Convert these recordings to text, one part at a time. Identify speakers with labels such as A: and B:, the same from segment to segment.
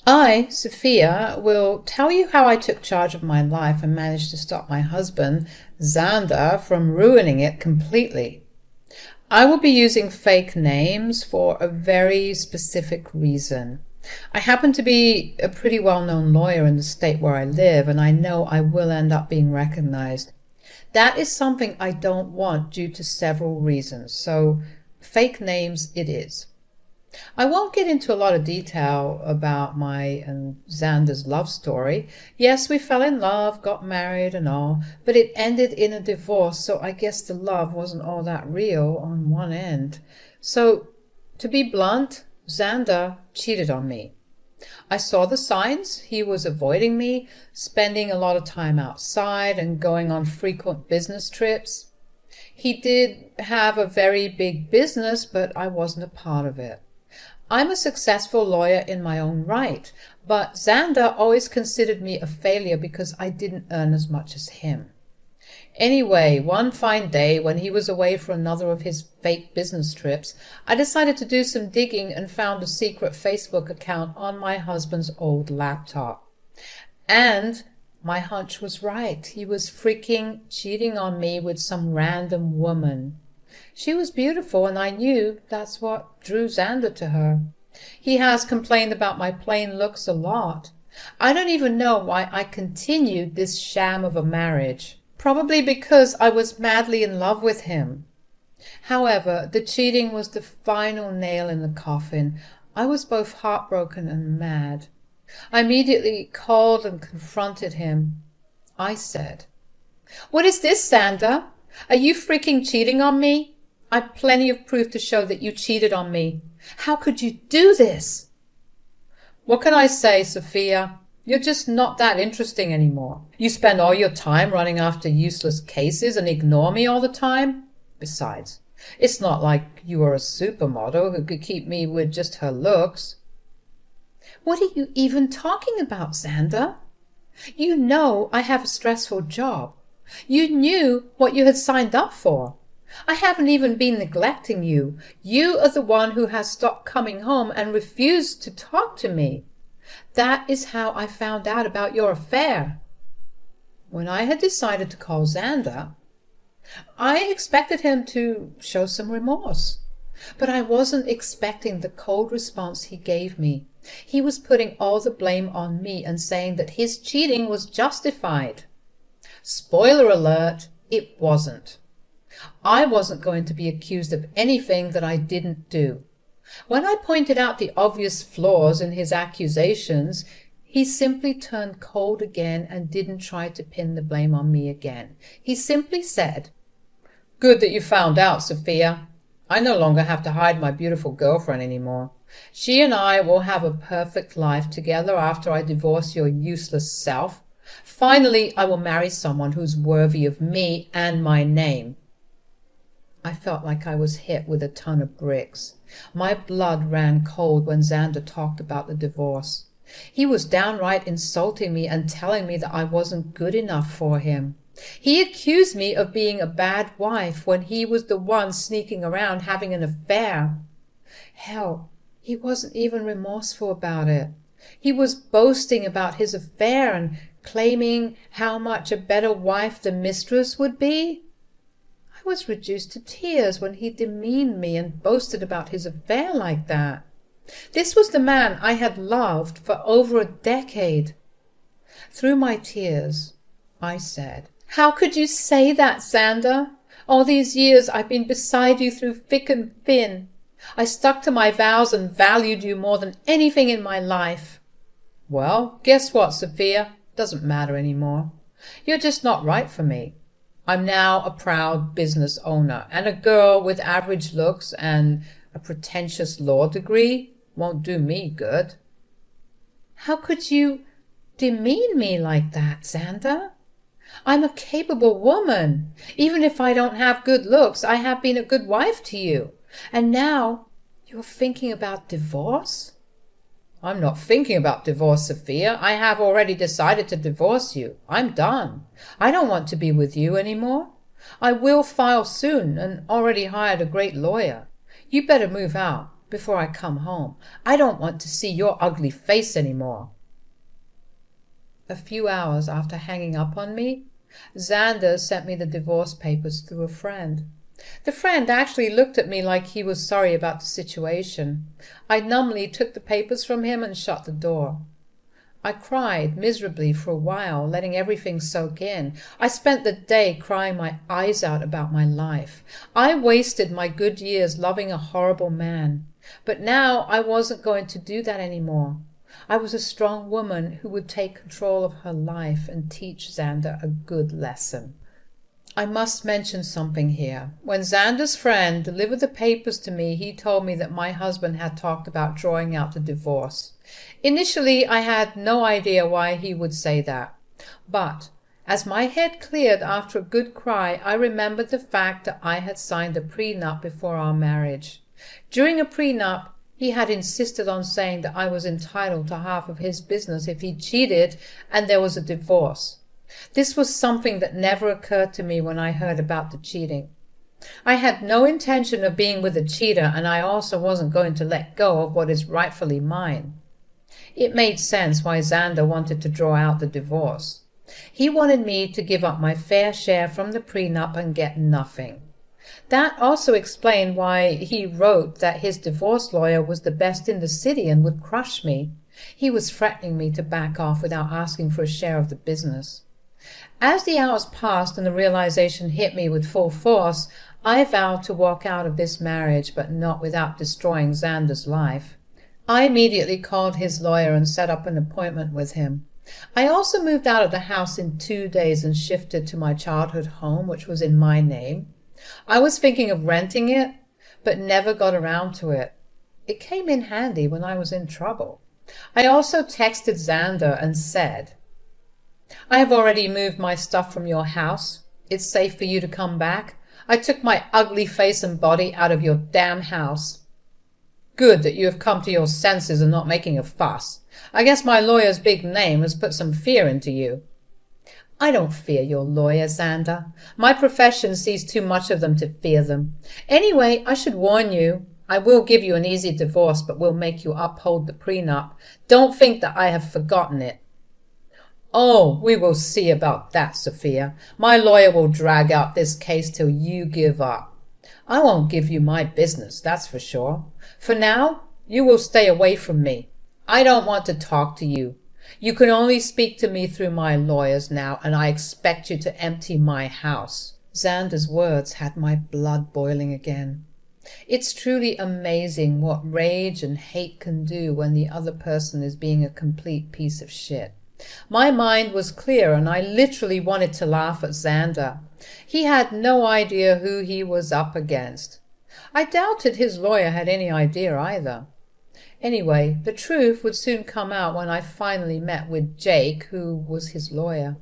A: I, Sophia, will tell you how I took charge of my life and managed to stop my husband, Xander, from ruining it completely. I will be using fake names for a very specific reason. I happen to be a pretty well-known lawyer in the state where I live, and I know I will end up being recognized. That is something I don't want due to several reasons, so fake names it is. I won't get into a lot of detail about my and Xander's love story. Yes, we fell in love, got married and all, but it ended in a divorce, so I guess the love wasn't all that real on one end. So, to be blunt, Xander cheated on me. I saw the signs. He was avoiding me, spending a lot of time outside and going on frequent business trips. He did have a very big business, but I wasn't a part of it. I'm a successful lawyer in my own right, but Xander always considered me a failure because I didn't earn as much as him. Anyway, one fine day when he was away for another of his fake business trips, I decided to do some digging and found a secret Facebook account on my husband's old laptop. And my hunch was right. He was freaking cheating on me with some random woman. She was beautiful, and I knew that's what drew Xander to her. He has complained about my plain looks a lot. I don't even know why I continued this sham of a marriage. Probably because I was madly in love with him. However, the cheating was the final nail in the coffin. I was both heartbroken and mad. I immediately called and confronted him. I said, "What is this, Xander? Are you freaking cheating on me? I've plenty of proof to show that you cheated on me. How could you do this?" "What can I say, Sophia? You're just not that interesting anymore. You spend all your time running after useless cases and ignore me all the time. Besides, it's not like you are a supermodel who could keep me with just her looks." "What are you even talking about, Xander? You know I have a stressful job. You knew what you had signed up for. I haven't even been neglecting you. You are the one who has stopped coming home and refused to talk to me. That is how I found out about your affair." When I had decided to call Xander, I expected him to show some remorse. But I wasn't expecting the cold response he gave me. He was putting all the blame on me and saying that his cheating was justified. Spoiler alert, it wasn't. I wasn't going to be accused of anything that I didn't do. When I pointed out the obvious flaws in his accusations, he simply turned cold again and didn't try to pin the blame on me again. He simply said, "Good that you found out, Sophia. I no longer have to hide my beautiful girlfriend anymore. She and I will have a perfect life together after I divorce your useless self. Finally, I will marry someone who's worthy of me and my name." I felt like I was hit with a ton of bricks. My blood ran cold when Xander talked about the divorce. He was downright insulting me and telling me that I wasn't good enough for him. He accused me of being a bad wife when he was the one sneaking around having an affair. Hell, he wasn't even remorseful about it. He was boasting about his affair and claiming how much a better wife the mistress would be. I was reduced to tears when he demeaned me and boasted about his affair like that. This was the man I had loved for over a decade. Through my tears, I said, "How could you say that, Xander? All these years I've been beside you through thick and thin. I stuck to my vows and valued you more than anything in my life." "Well, guess what, Sophia? Doesn't matter anymore. You're just not right for me. I'm now a proud business owner, and a girl with average looks and a pretentious law degree won't do me good." "How could you demean me like that, Xander? I'm a capable woman. Even if I don't have good looks, I have been a good wife to you. And now you're thinking about divorce?" "I'm not thinking about divorce, Sophia. I have already decided to divorce you. I'm done. I don't want to be with you anymore. I will file soon and already hired a great lawyer. You better move out. before I come home. I don't want to see your ugly face anymore." A few hours after hanging up on me, Xander sent me the divorce papers through a friend. The friend actually looked at me like he was sorry about the situation. I numbly took the papers from him and shut the door. I cried miserably for a while, letting everything soak in. I spent the day crying my eyes out about my life. I wasted my good years loving a horrible man. But now I wasn't going to do that anymore. I was a strong woman who would take control of her life and teach Xander a good lesson. I must mention something here. When Xander's friend delivered the papers to me, he told me that my husband had talked about drawing out the divorce. Initially, I had no idea why he would say that. But as my head cleared after a good cry, I remembered the fact that I had signed a prenup before our marriage. During a prenup, he had insisted on saying that I was entitled to half of his business if he cheated and there was a divorce. This was something that never occurred to me when I heard about the cheating. I had no intention of being with a cheater, and I also wasn't going to let go of what is rightfully mine. It made sense why Xander wanted to draw out the divorce. He wanted me to give up my fair share from the prenup and get nothing. That also explained why he wrote that his divorce lawyer was the best in the city and would crush me. He was threatening me to back off without asking for a share of the business. As the hours passed and the realization hit me with full force, I vowed to walk out of this marriage, but not without destroying Xander's life. I immediately called his lawyer and set up an appointment with him. I also moved out of the house in 2 days and shifted to my childhood home, which was in my name. I was thinking of renting it, but never got around to it. It came in handy when I was in trouble. I also texted Xander and said, "I have already moved my stuff from your house. It's safe for you to come back. I took my ugly face and body out of your damn house. Good that you have come to your senses and not making a fuss. I guess my lawyer's big name has put some fear into you." I don't fear your lawyer, Xander. My profession sees too much of them to fear them. Anyway, I should warn you, I will give you an easy divorce, but will make you uphold the prenup. Don't think that I have forgotten it. Oh, we will see about that, Sophia. My lawyer will drag out this case till you give up. I won't give you my business, that's for sure. For now, you will stay away from me. I don't want to talk to you. You can only speak to me through my lawyers now, and I expect you to empty my house. Xander's words had my blood boiling again. It's truly amazing what rage and hate can do when the other person is being a complete piece of shit. My mind was clear, and I literally wanted to laugh at Xander. He had no idea who he was up against. I doubted his lawyer had any idea either. Anyway, the truth would soon come out when I finally met with Jake, who was his lawyer.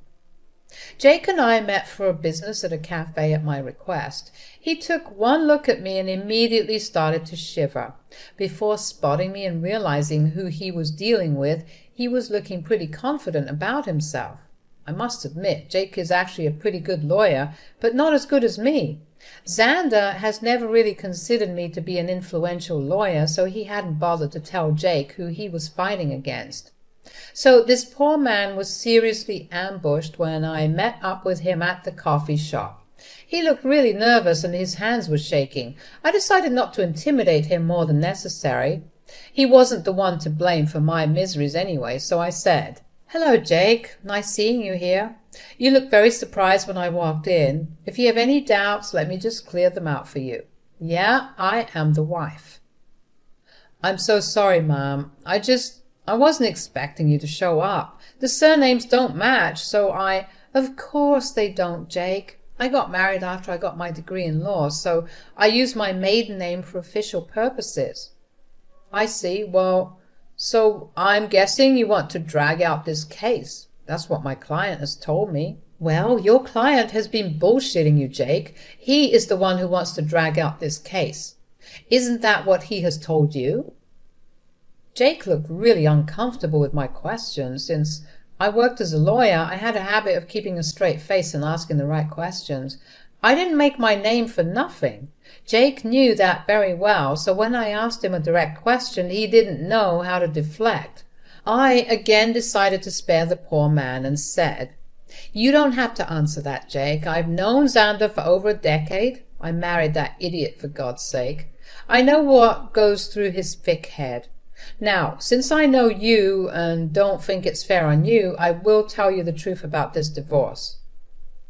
A: Jake and I met for a business at a cafe at my request. He took one look at me and immediately started to shiver. Before spotting me and realizing who he was dealing with, he was looking pretty confident about himself. I must admit, Jake is actually a pretty good lawyer, but not as good as me. Xander has never really considered me to be an influential lawyer, so he hadn't bothered to tell Jake who he was fighting against. So this poor man was seriously ambushed when I met up with him at the coffee shop. He looked really nervous and his hands were shaking. I decided not to intimidate him more than necessary. He wasn't the one to blame for my miseries anyway, so I said, "Hello, Jake. Nice seeing you here. You looked very surprised when I walked in. If you have any doubts, let me just clear them out for you. Yeah, I am the wife." "I'm so sorry, Mom. I wasn't expecting you to show up. The surnames don't match, so I—" "Of course they don't, Jake. I got married after I got my degree in law, so I used my maiden name for official purposes." "I see. Well, so I'm guessing you want to drag out this case. That's what my client has told me." "Well, your client has been bullshitting you, Jake. He is the one who wants to drag out this case. Isn't that what he has told you?" Jake looked really uncomfortable with my question. Since I worked as a lawyer, I had a habit of keeping a straight face and asking the right questions. I didn't make my name for nothing. Jake knew that very well, so when I asked him a direct question, he didn't know how to deflect. I again decided to spare the poor man and said, "You don't have to answer that, Jake. I've known Xander for over a decade. I married that idiot, for God's sake. I know what goes through his thick head. Now, since I know you and don't think it's fair on you, I will tell you the truth about this divorce."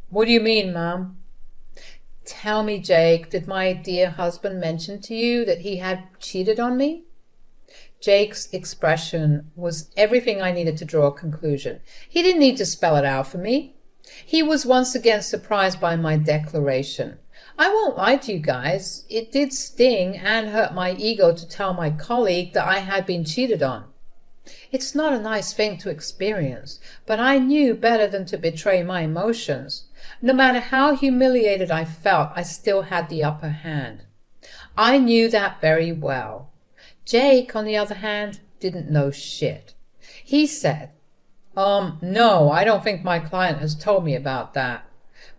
A: "What do you mean, ma'am?" "Tell me, Jake, did my dear husband mention to you that he had cheated on me?" Jake's expression was everything I needed to draw a conclusion. He didn't need to spell it out for me. He was once again surprised by my declaration. I won't lie to you guys, it did sting and hurt my ego to tell my colleague that I had been cheated on. It's not a nice thing to experience, but I knew better than to betray my emotions. No matter how humiliated I felt, I still had the upper hand. I knew that very well. Jake, on the other hand, didn't know shit. He said, "No, I don't think my client has told me about that.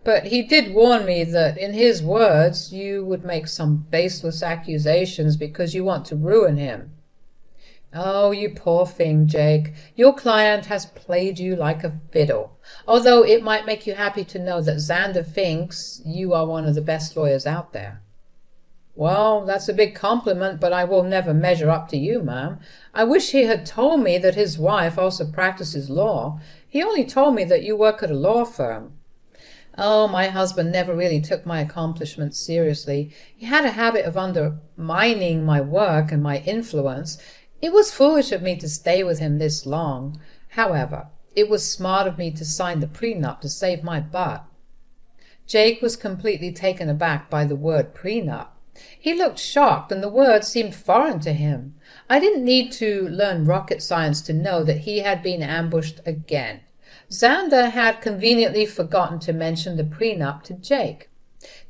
A: But he did warn me that, in his words, you would make some baseless accusations because you want to ruin him." "Oh, you poor thing, Jake. Your client has played you like a fiddle, although it might make you happy to know that Xander thinks you are one of the best lawyers out there." "Well, that's a big compliment, but I will never measure up to you, ma'am. I wish he had told me that his wife also practices law. He only told me that you work at a law firm." "Oh, my husband never really took my accomplishments seriously. He had a habit of undermining my work and my influence. It was foolish of me to stay with him this long. However, it was smart of me to sign the prenup to save my butt." Jake was completely taken aback by the word prenup. He looked shocked, and the word seemed foreign to him. I didn't need to learn rocket science to know that he had been ambushed again. Xander had conveniently forgotten to mention the prenup to Jake.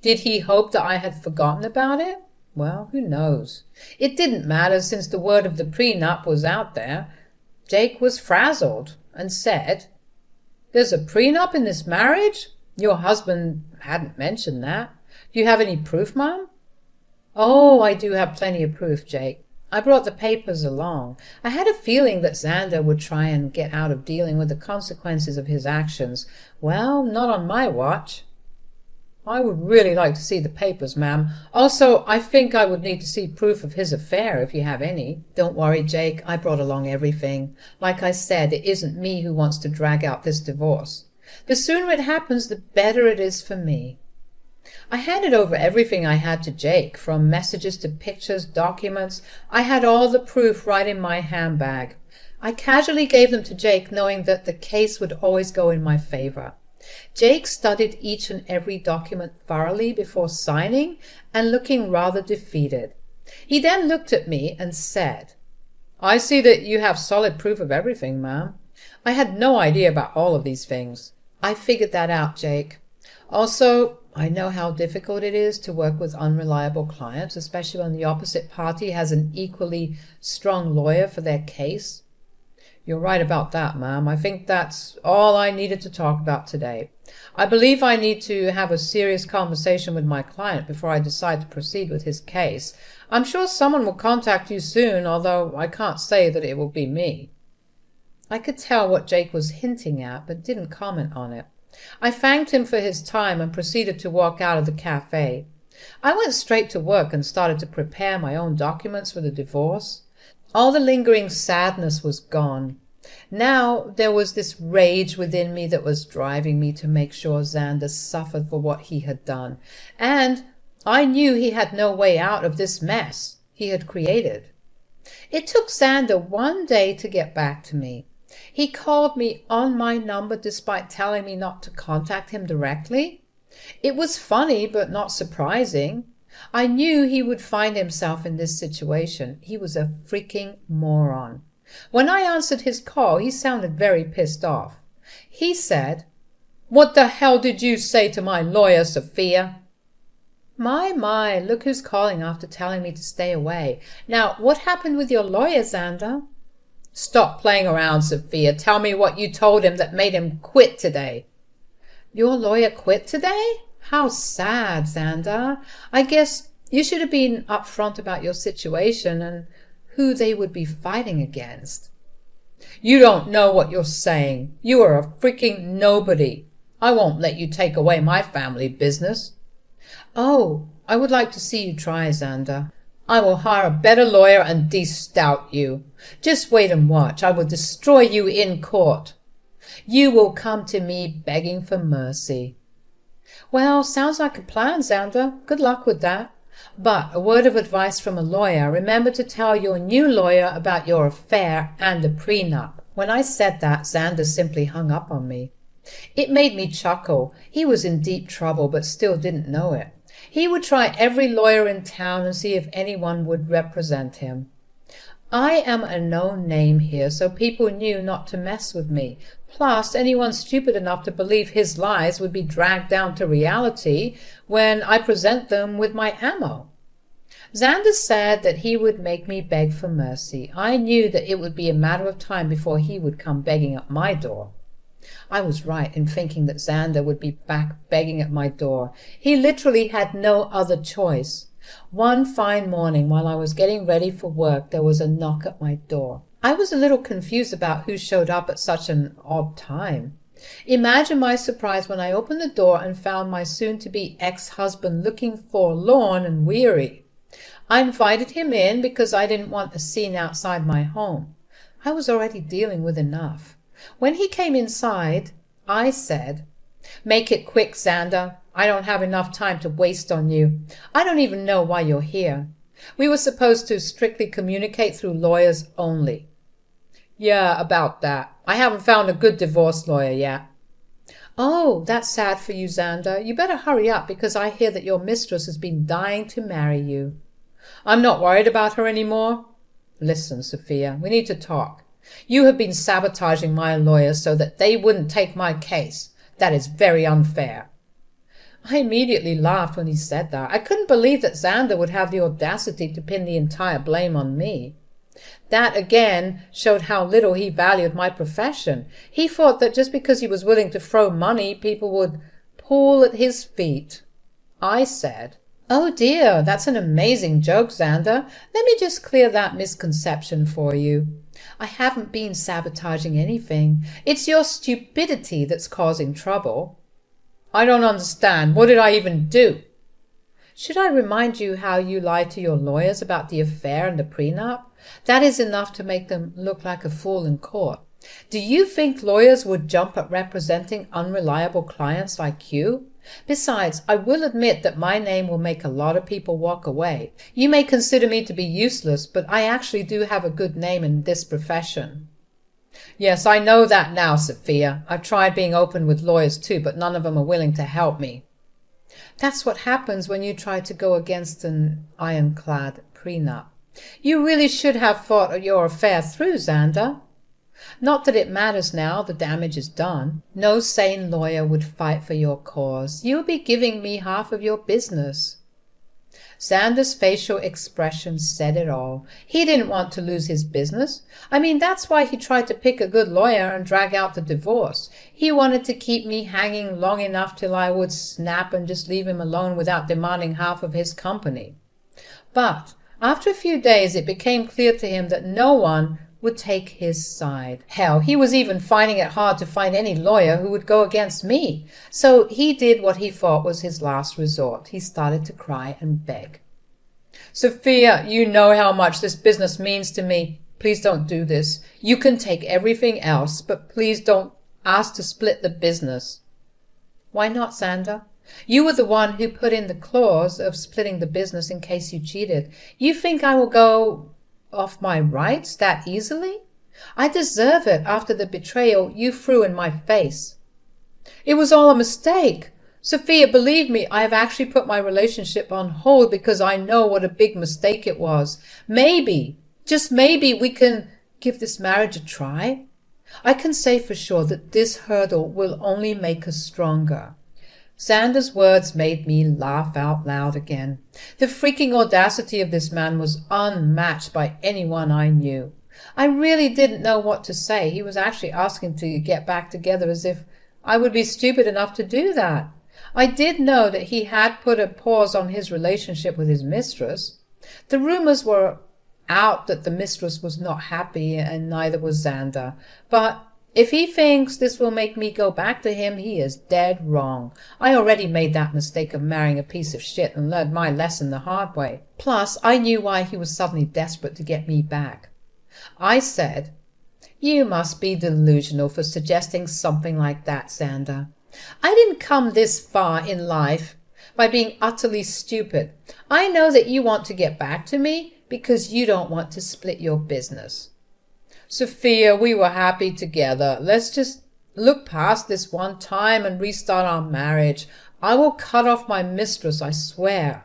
A: Did he hope that I had forgotten about it? Well, who knows? It didn't matter, since the word of the prenup was out there. Jake was frazzled and said, "There's a prenup in this marriage? Your husband hadn't mentioned that. Do you have any proof, ma'am?" "Oh, I do have plenty of proof, Jake. I brought the papers along. I had a feeling that Xander would try and get out of dealing with the consequences of his actions. Well, not on my watch." "I would really like to see the papers, ma'am. Also, I think I would need to see proof of his affair, if you have any." "Don't worry, Jake. I brought along everything. Like I said, it isn't me who wants to drag out this divorce. The sooner it happens, the better it is for me." I handed over everything I had to Jake, from messages to pictures, documents. I had all the proof right in my handbag. I casually gave them to Jake, knowing that the case would always go in my favor. Jake studied each and every document thoroughly before signing and looking rather defeated. He then looked at me and said, "I see that you have solid proof of everything, ma'am. I had no idea about all of these things." "I figured that out, Jake. Also, I know how difficult it is to work with unreliable clients, especially when the opposite party has an equally strong lawyer for their case." "You're right about that, ma'am. I think that's all I needed to talk about today. I believe I need to have a serious conversation with my client before I decide to proceed with his case. I'm sure someone will contact you soon, although I can't say that it will be me." I could tell what Jake was hinting at, but didn't comment on it. I thanked him for his time and proceeded to walk out of the cafe. I went straight to work and started to prepare my own documents for the divorce. All the lingering sadness was gone. Now there was this rage within me that was driving me to make sure Xander suffered for what he had done. And I knew he had no way out of this mess he had created. It took Xander one day to get back to me. He called me on my number despite telling me not to contact him directly. It was funny, but not surprising. I knew he would find himself in this situation. He was a freaking moron. When I answered his call, he sounded very pissed off. He said, "What the hell did you say to my lawyer, Sophia?" My, look who's calling after telling me to stay away. Now, what happened with your lawyer, Xander? "Stop playing around, Sophia. Tell me what you told him that made him quit today." "Your lawyer quit today? How sad, Xander. I guess you should have been upfront about your situation and who they would be fighting against. You don't know what you're saying. You are a freaking nobody. I won't let you take away my family business. Oh, I would like to see you try, Xander. I will hire a better lawyer and de-stout you. Just wait and watch. I will destroy you in court. You will come to me begging for mercy. Well, sounds like a plan, Xander. Good luck with that. But a word of advice from a lawyer. Remember to tell your new lawyer about your affair and the prenup. When I said that, Xander simply hung up on me. It made me chuckle. He was in deep trouble, but still didn't know it. He would try every lawyer in town and see if anyone would represent him. I am a known name here, so people knew not to mess with me. Plus, anyone stupid enough to believe his lies would be dragged down to reality when I present them with my ammo. Xander said that he would make me beg for mercy. I knew that it would be a matter of time before he would come begging at my door. I was right in thinking that Xander would be back begging at my door. He literally had no other choice. One fine morning, while I was getting ready for work, there was a knock at my door. I was a little confused about who showed up at such an odd time. Imagine my surprise when I opened the door and found my soon-to-be ex-husband looking forlorn and weary. I invited him in because I didn't want a scene outside my home. I was already dealing with enough. When he came inside, I said, "Make it quick, Xander. I don't have enough time to waste on you. I don't even know why you're here. We were supposed to strictly communicate through lawyers only." "Yeah, about that. I haven't found a good divorce lawyer yet." "Oh, that's sad for you, Xander. You better hurry up because I hear that your mistress has been dying to marry you." "I'm not worried about her anymore." "Listen, Sophia, we need to talk. You have been sabotaging my lawyers so that they wouldn't take my case. That is very unfair." I immediately laughed when he said that. I couldn't believe that Xander would have the audacity to pin the entire blame on me. That again showed how little he valued my profession. He thought that just because he was willing to throw money, people would pull at his feet. I said, "Oh dear, that's an amazing joke, Xander. Let me just clear that misconception for you. I haven't been sabotaging anything. It's your stupidity that's causing trouble." "I don't understand. What did I even do?" "Should I remind you how you lied to your lawyers about the affair and the prenup? That is enough to make them look like a fool in court. Do you think lawyers would jump at representing unreliable clients like you? Besides, I will admit that my name will make a lot of people walk away. You may consider me to be useless, but I actually do have a good name in this profession." "Yes, I know that now, Sophia. I've tried being open with lawyers too, but none of them are willing to help me." "That's what happens when you try to go against an ironclad prenup. You really should have thought your affair through, Xander. Not that it matters now, the damage is done. No sane lawyer would fight for your cause. You would be giving me half of your business." Xander's facial expression said it all. He didn't want to lose his business. I mean, that's why he tried to pick a good lawyer and drag out the divorce. He wanted to keep me hanging long enough till I would snap and just leave him alone without demanding half of his company. But after a few days, it became clear to him that no one would take his side. Hell, he was even finding it hard to find any lawyer who would go against me. So he did what he thought was his last resort. He started to cry and beg. "Sophia, you know how much this business means to me. Please don't do this. You can take everything else, but please don't ask to split the business." "Why not, Xander? You were the one who put in the clause of splitting the business in case you cheated. You think I will go off my rights that easily? I deserve it after the betrayal you threw in my face." "It was all a mistake. Sophia, believe me, I have actually put my relationship on hold because I know what a big mistake it was. Maybe, just maybe, we can give this marriage a try. I can say for sure that this hurdle will only make us stronger." Xander's words made me laugh out loud again. The freaking audacity of this man was unmatched by anyone I knew. I really didn't know what to say. He was actually asking to get back together as if I would be stupid enough to do that. I did know that he had put a pause on his relationship with his mistress. The rumors were out that the mistress was not happy and neither was Xander, but if he thinks this will make me go back to him, he is dead wrong. I already made that mistake of marrying a piece of shit and learned my lesson the hard way. Plus, I knew why he was suddenly desperate to get me back. I said, "You must be delusional for suggesting something like that, Xander. I didn't come this far in life by being utterly stupid. I know that you want to get back to me because you don't want to split your business. Sophia, we were happy together. Let's just look past this one time and restart our marriage. I will cut off my mistress, I swear."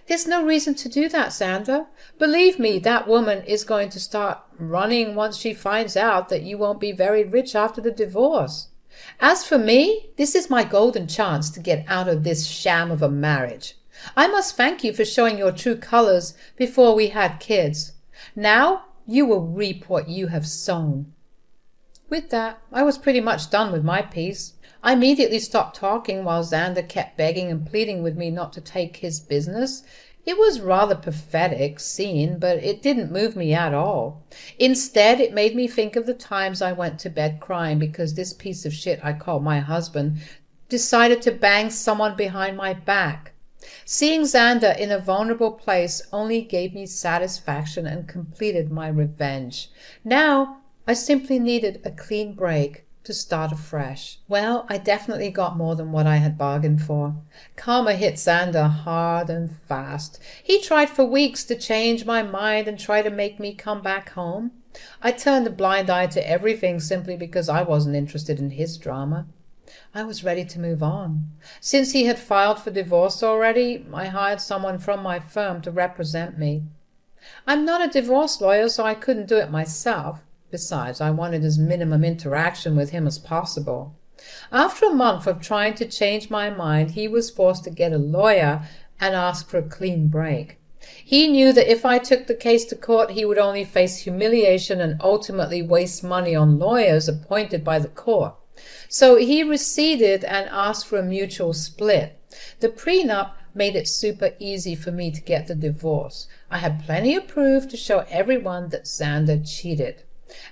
A: "There's no reason to do that, Xander. Believe me, that woman is going to start running once she finds out that you won't be very rich after the divorce. As for me, this is my golden chance to get out of this sham of a marriage. I must thank you for showing your true colors before we had kids. Now you will reap what you have sown." With that, I was pretty much done with my piece. I immediately stopped talking while Xander kept begging and pleading with me not to take his business. It was rather pathetic scene, but it didn't move me at all. Instead, it made me think of the times I went to bed crying because this piece of shit I call my husband decided to bang someone behind my back. Seeing Xander in a vulnerable place only gave me satisfaction and completed my revenge. Now I simply needed a clean break to start afresh. Well, I definitely got more than what I had bargained for. Karma hit Xander hard and fast. He tried for weeks to change my mind and try to make me come back home. I turned a blind eye to everything simply because I wasn't interested in his drama. I was ready to move on. Since he had filed for divorce already, I hired someone from my firm to represent me. I'm not a divorce lawyer, so I couldn't do it myself. Besides, I wanted as minimum interaction with him as possible. After a month of trying to change my mind, he was forced to get a lawyer and ask for a clean break. He knew that if I took the case to court, he would only face humiliation and ultimately waste money on lawyers appointed by the court. So he receded and asked for a mutual split. The prenup made it super easy for me to get the divorce. I had plenty of proof to show everyone that Xander cheated.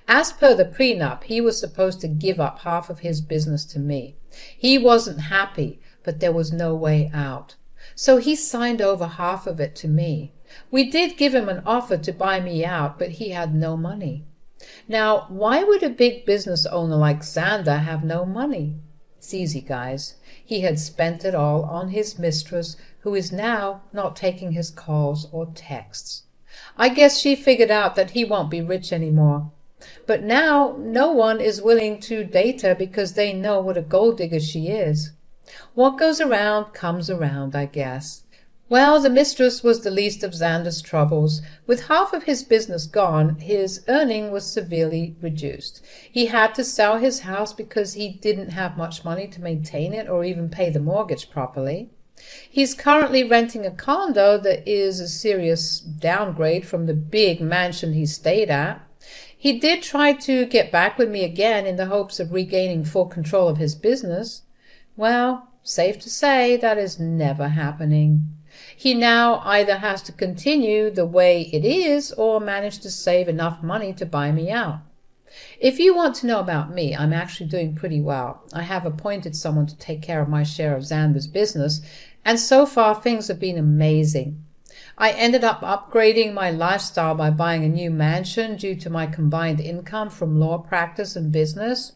A: As per the prenup, he was supposed to give up half of his business to me. He wasn't happy, but there was no way out. So he signed over half of it to me. We did give him an offer to buy me out, but he had no money. Now, why would a big business owner like Xander have no money? It's easy, guys. He had spent it all on his mistress, who is now not taking his calls or texts. I guess she figured out that he won't be rich anymore. But now no one is willing to date her because they know what a gold digger she is. What goes around comes around, I guess. Well, the mistress was the least of Xander's troubles. With half of his business gone, his earning was severely reduced. He had to sell his house because he didn't have much money to maintain it or even pay the mortgage properly. He's currently renting a condo that is a serious downgrade from the big mansion he stayed at. He did try to get back with me again in the hopes of regaining full control of his business. Well, safe to say that is never happening. He now either has to continue the way it is or manage to save enough money to buy me out. If you want to know about me, I'm actually doing pretty well. I have appointed someone to take care of my share of Xander's business, and so far things have been amazing. I ended up upgrading my lifestyle by buying a new mansion due to my combined income from law practice and business.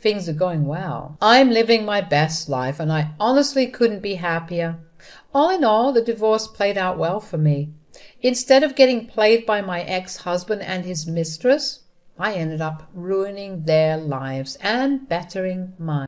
A: Things are going well. I'm living my best life, and I honestly couldn't be happier. All in all, the divorce played out well for me. Instead of getting played by my ex-husband and his mistress, I ended up ruining their lives and bettering mine.